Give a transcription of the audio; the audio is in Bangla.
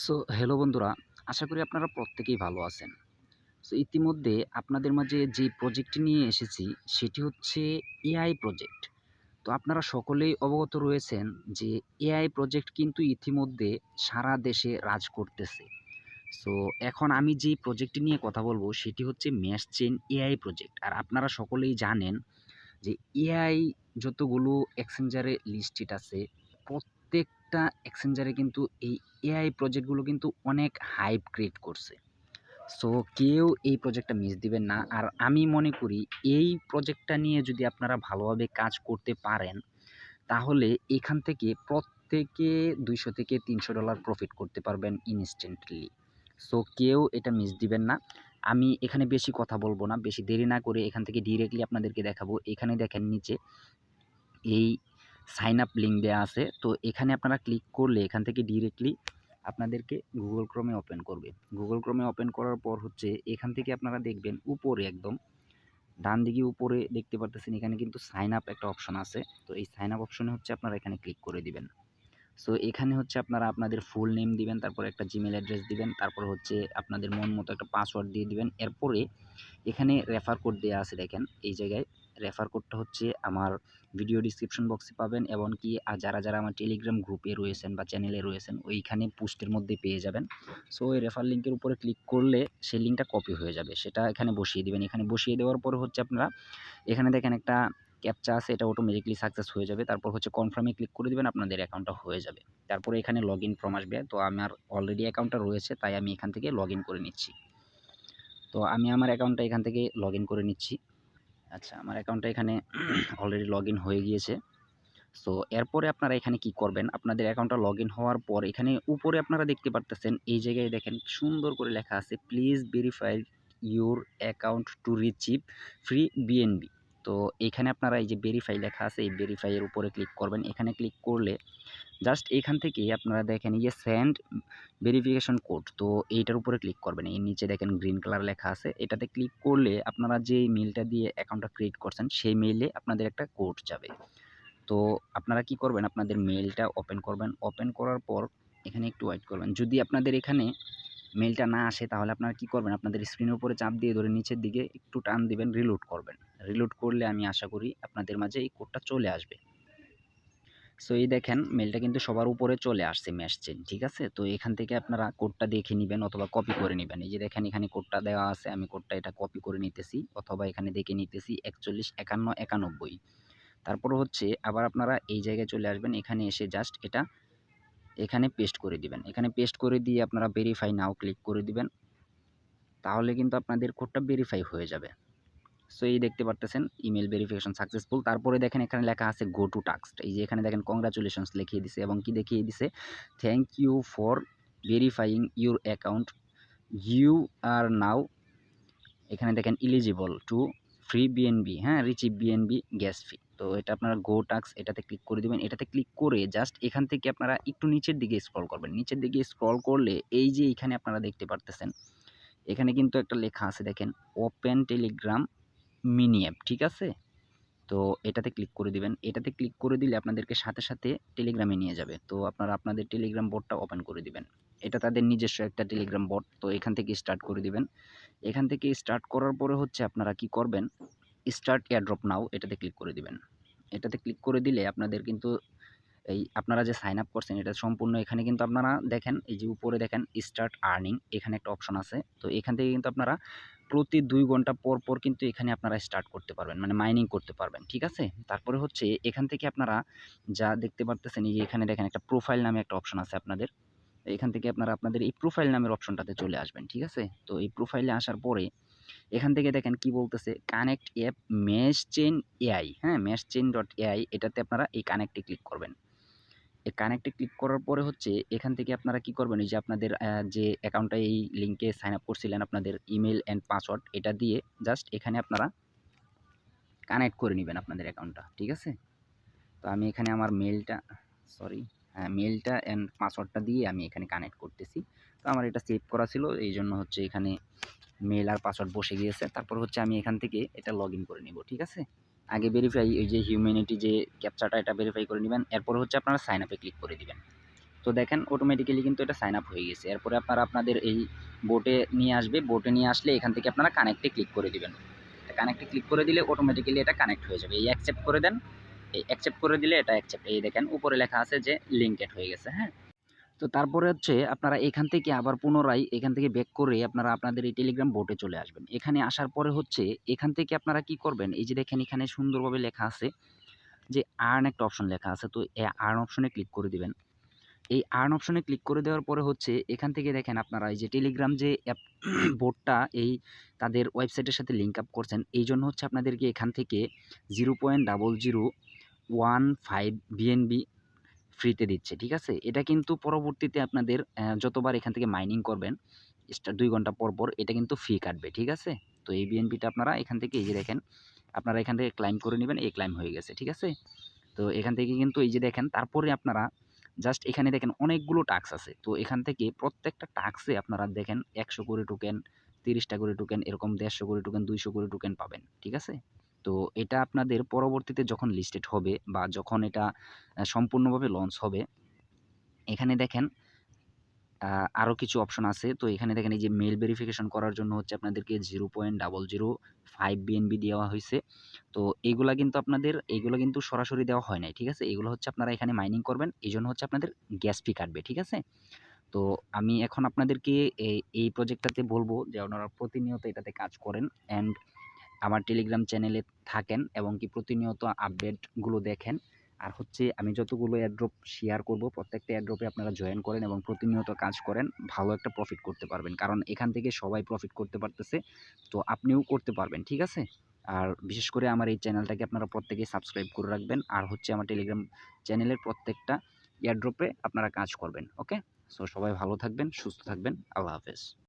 সো হ্যালো বন্ধুরা, আশা করি আপনারা প্রত্যেকেই ভালো আছেন। সো ইতিমধ্যে আপনাদের মাঝে যে প্রজেক্টটি নিয়ে এসেছি সেটি হচ্ছে এআই প্রজেক্ট। তো আপনারা সকলেই অবগত রয়েছেন যে এআই প্রজেক্ট কিন্তু ইতিমধ্যে সারা দেশে রাজ করতেছে। সো এখন আমি যে প্রজেক্টটি নিয়ে কথা বলবো সেটি হচ্ছে মেশ চেইন এআই প্রজেক্ট। আর আপনারা সকলেই জানেন যে এআই যতগুলো এক্সচেঞ্জারে লিস্টেড আছে, প্রত্যেকটা এক্সচেঞ্জারে কিন্তু এই এআই প্রজেক্টগুলো কিন্তু অনেক হাইপ ক্রিয়েট করছে। সো কেউ এই প্রজেক্টটা মিস দিবেন না। আর আমি মনে করি এই প্রজেক্টটা নিয়ে যদি আপনারা ভালোভাবে কাজ করতে পারেন, তাহলে এখান থেকে প্রত্যেকে $200 থেকে $300 প্রফিট করতে পারবেন ইনস্ট্যান্টলি। সো কেউ এটা মিস দিবেন না। আমি এখানে বেশি কথা বলবো না, বেশি দেরি না করে এখান থেকে ডিরেক্টলি আপনাদেরকে দেখাবো। এখানে দেখেন নিচে এই সাইন আপ লিঙ্ক দেয়া আছে। তো এখানে আপনারা ক্লিক করলে এখান থেকে ডিরেক্টলি আপনাদেরকে Google Chrome এ ওপেন করবে। Google Chrome এ ওপেন করার পর হচ্ছে এখান থেকে আপনারা দেখবেন উপরে একদম ডান দিকে উপরে দেখতে পারতেছেন এখানে কিন্তু সাইন আপ একটা অপশন আছে। তো এই সাইন আপ অপশনে হচ্ছে আপনারা এখানে ক্লিক করে দিবেন। সো এখানে হচ্ছে আপনারা আপনাদের ফুল নেম দিবেন, তারপরে একটা জিমেইল অ্যাড্রেস দিবেন, তারপর হচ্ছে আপনাদের মন মতো একটা পাসওয়ার্ড দিয়ে দিবেন। এরপরে এখানে রেফার কোড দেয়া আছে দেখেন এই জায়গায়। রেফার কোডটা হচ্ছে আমার ভিডিও ডিসক্রিপশন বক্সে পাবেন, এমনকি যারা আমার টেলিগ্রাম গ্রুপে রয়েছেন বা চ্যানেলে রয়েছেন ওইখানে পোস্টের মধ্যে পেয়ে যাবেন। সো ওই রেফার লিঙ্কের উপরে ক্লিক করলে সেই লিঙ্কটা কপি হয়ে যাবে, সেটা এখানে বসিয়ে দিবেন। এখানে বসিয়ে দেওয়ার পরে হচ্ছে আপনারা এখানে দেখেন একটা ক্যাপচা আছে, এটা অটোমেটিকলি সাকসেস হয়ে যাবে। তারপর হচ্ছে কনফার্মে ক্লিক করে দিবেন, আপনাদের অ্যাকাউন্টটা হয়ে যাবে। তারপরে এখানে লগইন ফর্ম আসবে। তো আমার অলরেডি অ্যাকাউন্টটা রয়েছে, তাই আমি এখান থেকে লগইন করে নিচ্ছি। তো আমি আমার অ্যাকাউন্টটা এখান থেকে লগইন করে নিচ্ছি। আচ্ছা, আমার অ্যাকাউন্টটা এখানে অলরেডি লগইন হয়ে গিয়েছে। সো এরপরে আপনারা এখানে কি করবেন, আপনাদের অ্যাকাউন্টটা লগইন হওয়ার পর এখানে উপরে আপনারা দেখতে পারতেছেন এই জায়গায় দেখেন সুন্দর করে লেখা আছে please verify your account to receive free BNB. তো এখানে আপনারা এই যে ভেরিফাই লেখা আছে এই ভেরিফাই এর উপরে ক্লিক করবেন। এখানে ক্লিক করলে জাস্ট এখান থেকে আপনারা দেখেন এই যে সেন্ড ভেরিফিকেশন কোড, তো এইটার উপরে ক্লিক করবেন। এই নিচে দেখেন গ্রিন কালার লেখা আছে, এটাতে ক্লিক করলে আপনারা যে মেইলটা দিয়ে অ্যাকাউন্টটা ক্রিয়েট করছেন সেই মেইলে আপনাদের একটা কোড যাবে। তো আপনারা কি করবেন, আপনাদের মেইলটা ওপেন করবেন। ওপেন করার পর এখানে একটু ওয়েট করবেন। যদি আপনাদের এখানে মেইলটা না আসে তাহলে আপনারা কি করবেন, আপনাদের স্ক্রিনের উপরে চাপ দিয়ে ধরে নিচের দিকে একটু টান দিবেন, রিলোড করবেন। রিলোড করলে আমি আশা করি আপনাদের মাঝে এই কোডটা চলে আসবে। সো এই দেখেন মেইলটা কিন্তু সবার উপরে চলে আসছে মেশ চেইন, ঠিক আছে? তো এখান থেকে আপনারা কোডটা দেখে নিবেন অথবা কপি করে নিবেন। এই যে দেখেন এখানে কোডটা দেওয়া আছে, আমি কোডটা এটা কপি করে নিতেছি অথবা এখানে দেখে নিতেছি 415191। তারপর হচ্ছে আবার আপনারা এই জায়গায় চলে আসবেন, এখানে এসে জাস্ট এটা এখানে পেস্ট করে দিবেন। এখানে পেস্ট করে দিয়ে আপনারা ভেরিফাই নাও ক্লিক করে দিবেন। তাহলে কিন্তু আপনাদের কোডটা ভেরিফাই হয়ে যাবে। সো এই দেখতে পারতেছেন ইমেইল ভেরিফিকেশন সাকসেসফুল। তারপরে দেখেন এখানে লেখা আছে গো টু টাস্ক। এই যে এখানে দেখেন কংগ্রাচুলেশনস লিখিয়ে দিছে এবং কি দেখিয়ে দিছে thank you for verifying your account, you are now এখানে দেখেন এলিজিবল টু ফ্রি বিএনবি, হ্যাঁ, রিচিভ বিএনবি গ্যাস ফি। তো এটা আপনারা গো টাস্ক এটাতে ক্লিক করে দিবেন। এটাতে ক্লিক করে জাস্ট এখান থেকে আপনারা একটু নিচের দিকে স্ক্রল করবেন। নিচের দিকে স্ক্রল করলে এই যে এখানে আপনারা দেখতে পারতেছেন এখানে কিন্তু একটা লেখা আছে দেখেন ওপেন টেলিগ্রাম মিনি অ্যাপ, ঠিক আছে? তো এটাতে ক্লিক করে দিবেন। এটাতে ক্লিক করে দিলে আপনাদেরকে সাথে সাথে টেলিগ্রামে নিয়ে যাবে। তো আপনারা আপনাদের টেলিগ্রাম বটটা ওপেন করে দিবেন। এটা তাদের নিজস্ব একটা টেলিগ্রাম বট। তো এখান থেকে স্টার্ট করে দিবেন। এখান থেকে স্টার্ট করার পরে হচ্ছে আপনারা কি করবেন, স্টার্ট এয়ারড্রপ নাও এটাতে ক্লিক করে দিবেন। এটাতে ক্লিক করে দিলে আপনাদের কিন্তু এই আপনারা যে সাইন আপ করছেন এটা সম্পূর্ণ এখানে কিন্তু আপনারা দেখেন এই যে উপরে দেখেন স্টার্ট আর্নিং এখানে একটা অপশন আছে। তো এখান থেকে কিন্তু আপনারা প্রতি ২ ঘন্টা পর পর কিন্তু এখানে আপনারা স্টার্ট করতে পারবেন, মানে মাইনিং করতে পারবেন, ঠিক আছে? তারপরে হচ্ছে এখান থেকে আপনারা যা দেখতে পারতেছেন এই যে এখানে দেখেন একটা প্রোফাইল নামে একটা অপশন আছে আপনাদের। এখান থেকে আপনারা আপনাদের এই প্রোফাইল নামের অপশনটাতে চলে আসবেন, ঠিক আছে? তো এই প্রোফাইলে আসার পরে এখান থেকে দেখেন কি বলতেছে connect app mesh chain AI, হ্যাঁ, মেশ চেইন ডট এআই, এটাতে আপনারা এই কানেক্টে ক্লিক করবেন। এই কানেক্টে ক্লিক করার পরে হচ্ছে এখান থেকে আপনারা কি করবেন, এই যে আপনাদের যে অ্যাকাউন্টটা এই লিঙ্কে সাইন আপ করছিলেন আপনাদের ইমেইল অ্যান্ড পাসওয়ার্ড এটা দিয়ে জাস্ট এখানে আপনারা কানেক্ট করে নেবেন আপনাদের অ্যাকাউন্টটা, ঠিক আছে? তো আমি এখানে আমার মেইলটা সরি হ্যাঁ, মেইলটা অ্যান্ড পাসওয়ার্ডটা দিয়ে আমি এখানে কানেক্ট করতেছি। তো আমার এটা সেভ করা ছিল এইজন্য হচ্ছে এখানে মেইল আর পাসওয়ার্ড বসে গিয়েছে। তারপর হচ্ছে আমি এখান থেকে এটা লগইন করে নিব, ঠিক আছে? আগে ভেরিফাই ওই যে হিউম্যানিটি যে ক্যাপচাটা এটা ভেরিফাই করে নিবেন। এরপর হচ্ছে আপনারা সাইন আপে ক্লিক করে দিবেন। তো দেখেন অটোমেটিক্যালি কিন্তু এটা সাইন আপ হয়ে গেছে। এরপরে আপনারা আপনাদের এই বোটে নিয়ে আসবে। বোটে নিয়ে আসলে এখান থেকে আপনারা কানেক্টে ক্লিক করে দিবেন। কানেক্টে ক্লিক করে দিলে অটোমেটিক্যালি এটা কানেক্ট হয়ে যাবে। এই অ্যাকসেপ্ট করে দেন। এই অ্যাকসেপ্ট করে দিলে এটা অ্যাকসেপ্ট। এই দেখেন উপরে লেখা আছে যে লিঙ্কেড হয়ে গেছে, হ্যাঁ? তো তারপরে হচ্ছে আপনারা এখান থেকে আবার পুনরায় এখান থেকে ব্যাক করে আপনারা আপনাদের এই টেলিগ্রাম বোটে চলে আসবেন। এখানে আসার পরে হচ্ছে এখান থেকে আপনারা কি করবেন, এই যে দেখেন এখানে সুন্দরভাবে লেখা আছে যে আর্ন একটা অপশন লেখা আছে। তো এই আর্ন অপশনে ক্লিক করে দিবেন। এই আর্ন অপশনে ক্লিক করে দেওয়ার পরে হচ্ছে এখান থেকে দেখেন আপনারা এই যে টেলিগ্রাম যে অ্যাপ বোটটা এই তাদের ওয়েবসাইটের সাথে লিঙ্ক আপ করছেন। এইজন্য হচ্ছে আপনাদেরকে এখান থেকে 0.0015 বিএনবি ফ্রিতে দিচ্ছে। ঠিক আছে? এটা কিন্তু পরবর্তীতে আপনাদের যতবার এখান থেকে মাইনিং করবেন ২ ঘন্টা পর এটা কিন্তু ফি কাটবে। ঠিক আছে? তো এই বিএনপিটা আপনারা এখান থেকে এই যে দেখেন, আপনারা এখান থেকে ক্লাইম করে নিবেন। এই ক্লাইম হয়ে গেছে। ঠিক আছে? তো এখান থেকে কিন্তু এই যে দেখেন তারপরে আপনারা জাস্ট এখানে দেখেন অনেকগুলো টাস্ক আছে। তো এখান থেকে প্রত্যেকটা টাস্কে আপনারা দেখেন ১০০ করে টোকেন, ৩০ টা করে টোকেন, এরকম ১৫০ করে টোকেন, ২০০ করে টোকেন পাবেন। ঠিক আছে? তো এটা আপনাদের পরবর্তীতে যখন লিস্টেড হবে বা যখন এটা সম্পূর্ণভাবে লঞ্চ হবে, এখানে দেখেন আ আরো কিছু অপশন আছে। তো এখানে দেখেন এই যে মেইল ভেরিফিকেশন করার জন্য হচ্ছে আপনাদেরকে 0.005 বিএনবি দেওয়া হইছে। তো এইগুলা কিন্তু সরাসরি দেওয়া হয় নাই। ঠিক আছে? এগুলো হচ্ছে আপনারা এখানে মাইনিং করবেন। এজন্য হচ্ছে আপনাদের গ্যাস ফি কাটবে। ঠিক আছে? তো আমি এখন আপনাদেরকে এই প্রজেক্টটাতে বলব যে আপনারা প্রতিনিয়ত এটাতে কাজ করেন অ্যান্ড আমার টেলিগ্রাম চ্যানেলে থাকেন এবং কি প্রতিনিয়ত আপডেটগুলো দেখেন। আর হচ্ছে আমি যতগুলো এয়ারড্রপ শেয়ার করব প্রত্যেকটা এয়ারড্রপে আপনারা জয়েন করেন এবং প্রতিনিয়ত কাজ করেন। ভালো একটা প্রফিট করতে পারবেন। কারণ এখান থেকে সবাই প্রফিট করতে পারতেছে। তো আপনিও করতে পারবেন। ঠিক আছে? আর বিশেষ করে আমার এই চ্যানেলটাকে আপনারা প্রত্যেকেই সাবস্ক্রাইব করে রাখবেন। আর হচ্ছে আমার টেলিগ্রাম চ্যানেলের প্রত্যেকটা এয়ারড্রপে আপনারা কাজ করবেন। ওকে? সো সবাই ভালো থাকবেন, সুস্থ থাকবেন। আল্লাহ হাফেজ।